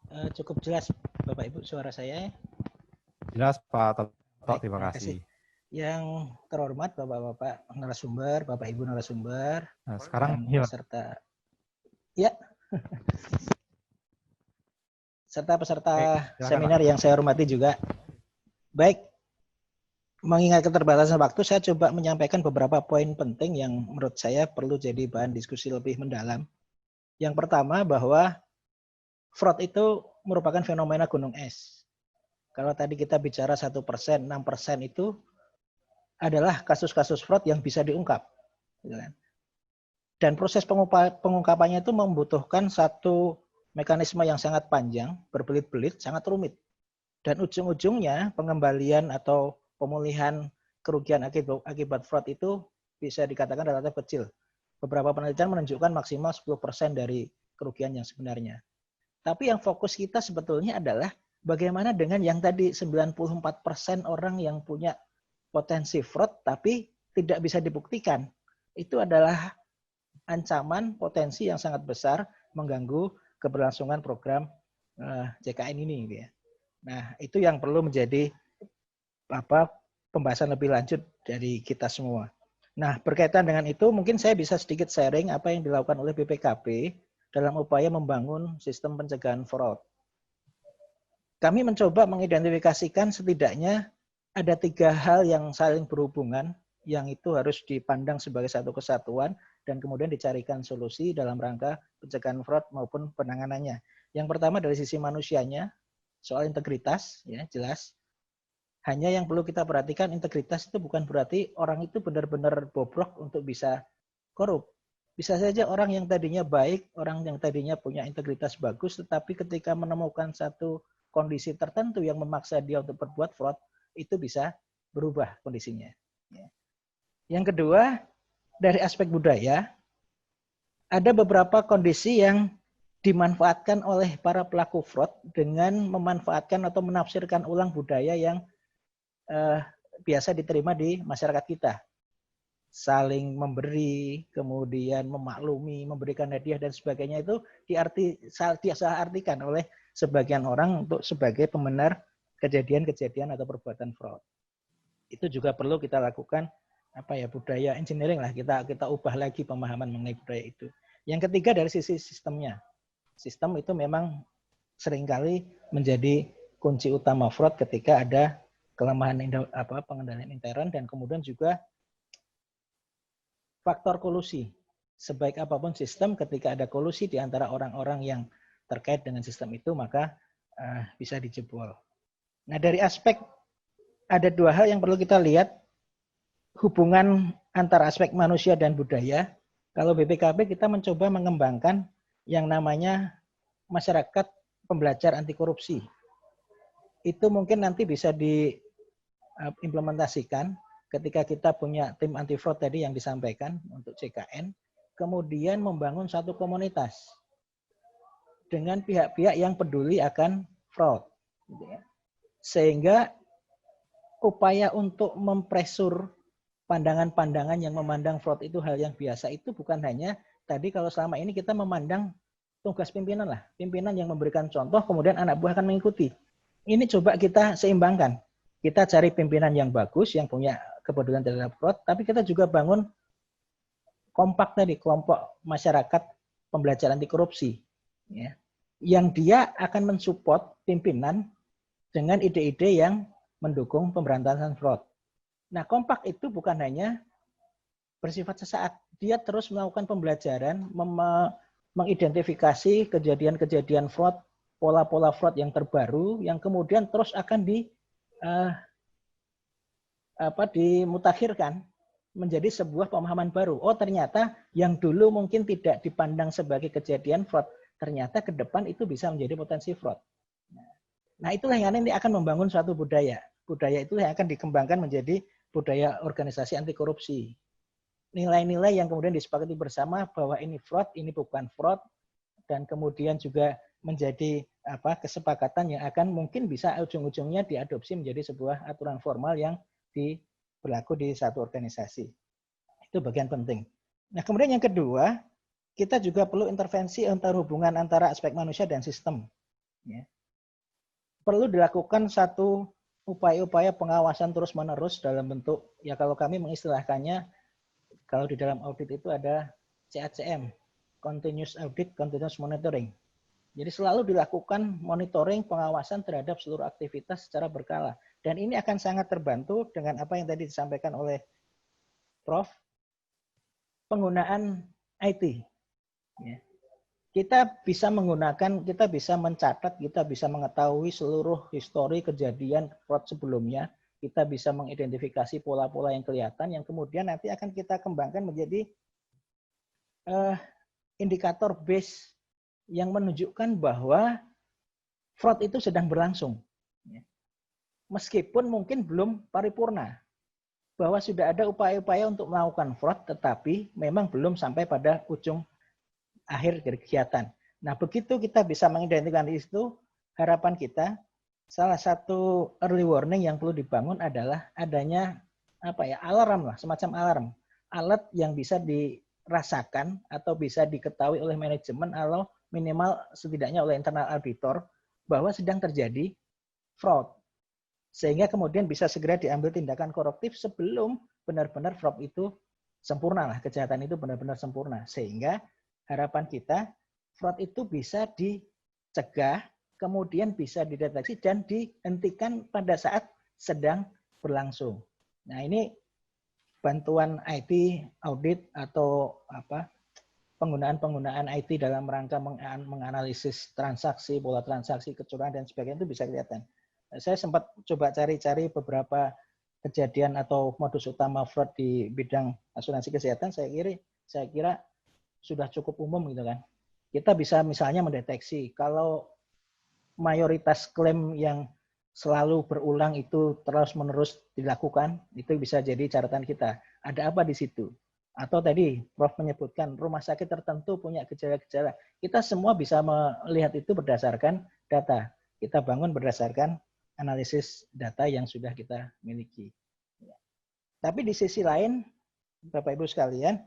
Cukup jelas Bapak Ibu suara saya. Jelas Pak Toto, Baik, terima terima kasih. kasih. Yang terhormat Bapak-Bapak narasumber, Bapak Ibu narasumber, Nah, sekarang dan ya, peserta, ya, serta peserta silakan Pak. seminar yang saya hormati juga. Baik, mengingat keterbatasan waktu, saya coba menyampaikan beberapa poin penting yang menurut saya perlu jadi bahan diskusi lebih mendalam. Yang pertama bahwa fraud itu merupakan fenomena gunung es. Kalau tadi kita bicara 1%, 6% itu adalah kasus-kasus fraud yang bisa diungkap. Dan proses pengungkapannya itu membutuhkan satu mekanisme yang sangat panjang, berbelit-belit, sangat rumit. Dan ujung-ujungnya pengembalian atau pemulihan kerugian akibat fraud itu bisa dikatakan relatif kecil. Beberapa penelitian menunjukkan maksimal 10% dari kerugian yang sebenarnya. Tapi yang fokus kita sebetulnya adalah bagaimana dengan yang tadi 94% orang yang punya potensi fraud tapi tidak bisa dibuktikan. Itu adalah ancaman potensi yang sangat besar mengganggu keberlangsungan program JKN ini. Nah, itu yang perlu menjadi pembahasan lebih lanjut dari kita semua. Nah, berkaitan dengan itu, mungkin saya bisa sedikit sharing apa yang dilakukan oleh BPKP dalam upaya membangun sistem pencegahan fraud. Kami mencoba mengidentifikasikan setidaknya ada 3 hal yang saling berhubungan, yang itu harus dipandang sebagai satu kesatuan dan kemudian dicarikan solusi dalam rangka pencegahan fraud maupun penanganannya. Yang pertama dari sisi manusianya, soal integritas, ya jelas. Hanya yang perlu kita perhatikan, integritas itu bukan berarti orang itu benar-benar bobrok untuk bisa korup. Bisa saja orang yang tadinya baik, orang yang tadinya punya integritas bagus, tetapi ketika menemukan satu kondisi tertentu yang memaksa dia untuk berbuat fraud, itu bisa berubah kondisinya. Yang kedua, dari aspek budaya, ada beberapa kondisi yang dimanfaatkan oleh para pelaku fraud dengan memanfaatkan atau menafsirkan ulang budaya yang biasa diterima di masyarakat kita. Saling memberi, kemudian memaklumi, memberikan hadiah dan sebagainya itu salah artikan oleh sebagian orang untuk sebagai pembenar kejadian-kejadian atau perbuatan fraud. Itu juga perlu kita lakukan budaya engineering lah, kita ubah lagi pemahaman mengenai budaya itu. Yang ketiga dari sisi sistemnya. Sistem itu memang seringkali menjadi kunci utama fraud ketika ada kelemahan pengendalian intern dan kemudian juga faktor kolusi. Sebaik apapun sistem, ketika ada kolusi di antara orang-orang yang terkait dengan sistem itu, maka bisa dijebol. Nah, dari aspek ada 2 hal yang perlu kita lihat, hubungan antara aspek manusia dan budaya. Kalau BPKP kita mencoba mengembangkan yang namanya masyarakat pembelajar anti korupsi. Itu mungkin nanti bisa diimplementasikan ketika kita punya tim anti fraud tadi yang disampaikan untuk CKN, kemudian membangun satu komunitas dengan pihak-pihak yang peduli akan fraud. Sehingga upaya untuk mempresur pandangan-pandangan yang memandang fraud itu hal yang biasa itu bukan hanya tadi kalau selama ini kita memandang tugas pimpinan lah. Pimpinan yang memberikan contoh, kemudian anak buah akan mengikuti. Ini coba kita seimbangkan. Kita cari pimpinan yang bagus, yang punya kepedulian terhadap fraud, tapi kita juga bangun kompak tadi, kelompok masyarakat pembelajaran anti korupsi. Ya. Yang dia akan mensupport pimpinan dengan ide-ide yang mendukung pemberantasan fraud. Nah, kompak itu bukan hanya bersifat sesaat. Dia terus melakukan pembelajaran, mengidentifikasi kejadian-kejadian fraud, pola-pola fraud yang terbaru, yang kemudian terus akan dimutakhirkan menjadi sebuah pemahaman baru. Oh, ternyata yang dulu mungkin tidak dipandang sebagai kejadian fraud, ternyata ke depan itu bisa menjadi potensi fraud. Nah, itulah yang nanti akan membangun suatu budaya. Budaya itu yang akan dikembangkan menjadi budaya organisasi anti korupsi. Nilai-nilai yang kemudian disepakati bersama bahwa ini fraud, ini bukan fraud, dan kemudian juga menjadi kesepakatan yang akan mungkin bisa ujung-ujungnya diadopsi menjadi sebuah aturan formal yang berlaku di satu organisasi. Itu bagian penting. Nah, kemudian yang kedua, kita juga perlu intervensi antar hubungan antara aspek manusia dan sistem. Ya. Perlu dilakukan satu upaya-upaya pengawasan terus-menerus dalam bentuk, ya kalau kami mengistilahkannya, kalau di dalam audit itu ada CACM, Continuous Audit, Continuous Monitoring. Jadi selalu dilakukan monitoring, pengawasan terhadap seluruh aktivitas secara berkala. Dan ini akan sangat terbantu dengan apa yang tadi disampaikan oleh Prof, penggunaan IT. Ya. Kita bisa menggunakan, kita bisa mencatat, kita bisa mengetahui seluruh histori kejadian fraud sebelumnya, kita bisa mengidentifikasi pola-pola yang kelihatan, yang kemudian nanti akan kita kembangkan menjadi indikator base yang menunjukkan bahwa fraud itu sedang berlangsung. Meskipun mungkin belum paripurna, bahwa sudah ada upaya-upaya untuk melakukan fraud, tetapi memang belum sampai pada ujung akhir dari kegiatan. Nah, begitu kita bisa mengidentifikasi itu, harapan kita salah satu early warning yang perlu dibangun adalah adanya alarm lah, semacam alarm, alat yang bisa dirasakan atau bisa diketahui oleh manajemen atau minimal setidaknya oleh internal auditor bahwa sedang terjadi fraud. Sehingga kemudian bisa segera diambil tindakan korektif sebelum benar-benar fraud itu sempurna lah, kejahatan itu benar-benar sempurna. Sehingga harapan kita, fraud itu bisa dicegah, kemudian bisa dideteksi dan dihentikan pada saat sedang berlangsung. Nah, ini bantuan IT, audit, atau penggunaan IT dalam rangka menganalisis transaksi, pola transaksi, kecurangan, dan sebagainya itu bisa kelihatan. Saya sempat coba cari-cari beberapa kejadian atau modus utama fraud di bidang asuransi kesehatan, saya kira sudah cukup umum gitu kan. Kita bisa misalnya mendeteksi kalau mayoritas klaim yang selalu berulang itu terus-menerus dilakukan, itu bisa jadi catatan kita. Ada apa di situ? Atau tadi Prof menyebutkan rumah sakit tertentu punya gejala-gejala. Kita semua bisa melihat itu berdasarkan data. Kita bangun berdasarkan analisis data yang sudah kita miliki. Tapi di sisi lain, Bapak Ibu sekalian,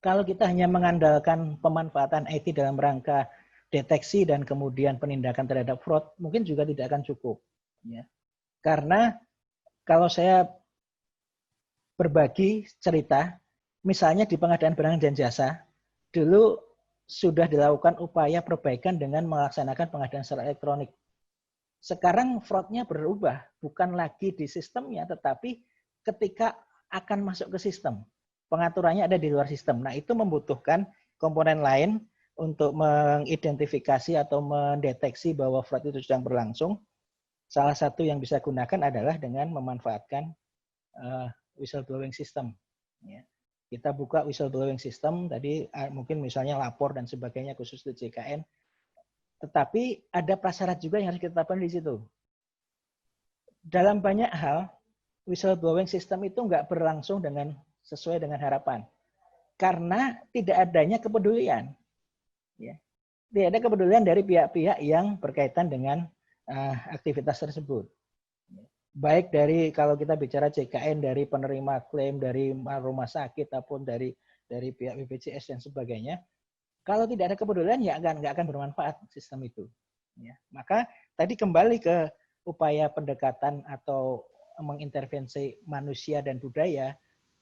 kalau kita hanya mengandalkan pemanfaatan IT dalam rangka deteksi dan kemudian penindakan terhadap fraud, mungkin juga tidak akan cukup. Ya. Karena kalau saya berbagi cerita, misalnya di pengadaan barang dan jasa, dulu sudah dilakukan upaya perbaikan dengan melaksanakan pengadaan secara elektronik. Sekarang fraud-nya berubah, bukan lagi di sistemnya, tetapi ketika akan masuk ke sistem. Pengaturannya ada di luar sistem. Nah, itu membutuhkan komponen lain untuk mengidentifikasi atau mendeteksi bahwa fraud itu sedang berlangsung. Salah satu yang bisa gunakan adalah dengan memanfaatkan whistleblowing system. Ya. Kita buka whistleblowing system, tadi mungkin misalnya lapor dan sebagainya khusus di JKN. Tetapi ada prasyarat juga yang harus kita tetapkan di situ. Dalam banyak hal, whistleblowing system itu nggak berlangsung sesuai dengan harapan. Karena tidak adanya kepedulian. Ya. Tidak ada kepedulian dari pihak-pihak yang berkaitan dengan aktivitas tersebut. Baik dari kalau kita bicara JKN, dari penerima klaim, dari rumah sakit, ataupun dari pihak BPJS dan sebagainya. Kalau tidak ada kepedulian, ya nggak akan bermanfaat sistem itu. Ya. Maka tadi kembali ke upaya pendekatan atau mengintervensi manusia dan budaya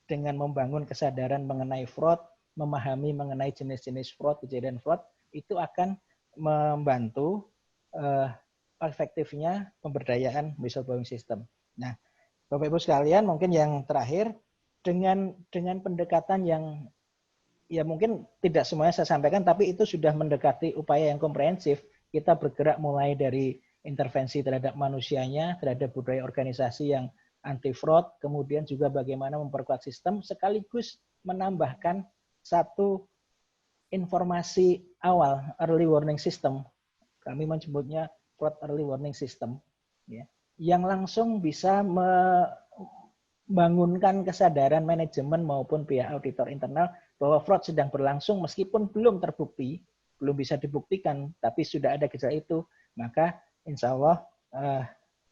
dengan membangun kesadaran mengenai fraud, memahami mengenai jenis-jenis fraud, kejadian fraud, itu akan membantu efektifnya pemberdayaan whistleblowing system. Nah, Bapak Ibu sekalian, mungkin yang terakhir, dengan pendekatan yang ya mungkin tidak semuanya saya sampaikan, tapi itu sudah mendekati upaya yang komprehensif. Kita bergerak mulai dari intervensi terhadap manusianya, terhadap budaya organisasi yang anti fraud, kemudian juga bagaimana memperkuat sistem, sekaligus menambahkan satu informasi awal, early warning system. Kami menyebutnya fraud early warning system, ya, yang langsung bisa membangunkan kesadaran manajemen maupun pihak auditor internal bahwa fraud sedang berlangsung meskipun belum terbukti, belum bisa dibuktikan, tapi sudah ada gejala itu, maka insya Allah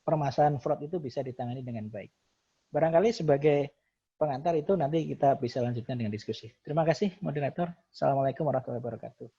permasalahan fraud itu bisa ditangani dengan baik. Barangkali sebagai pengantar itu nanti kita bisa lanjutkan dengan diskusi. Terima kasih moderator. Assalamualaikum warahmatullahi wabarakatuh.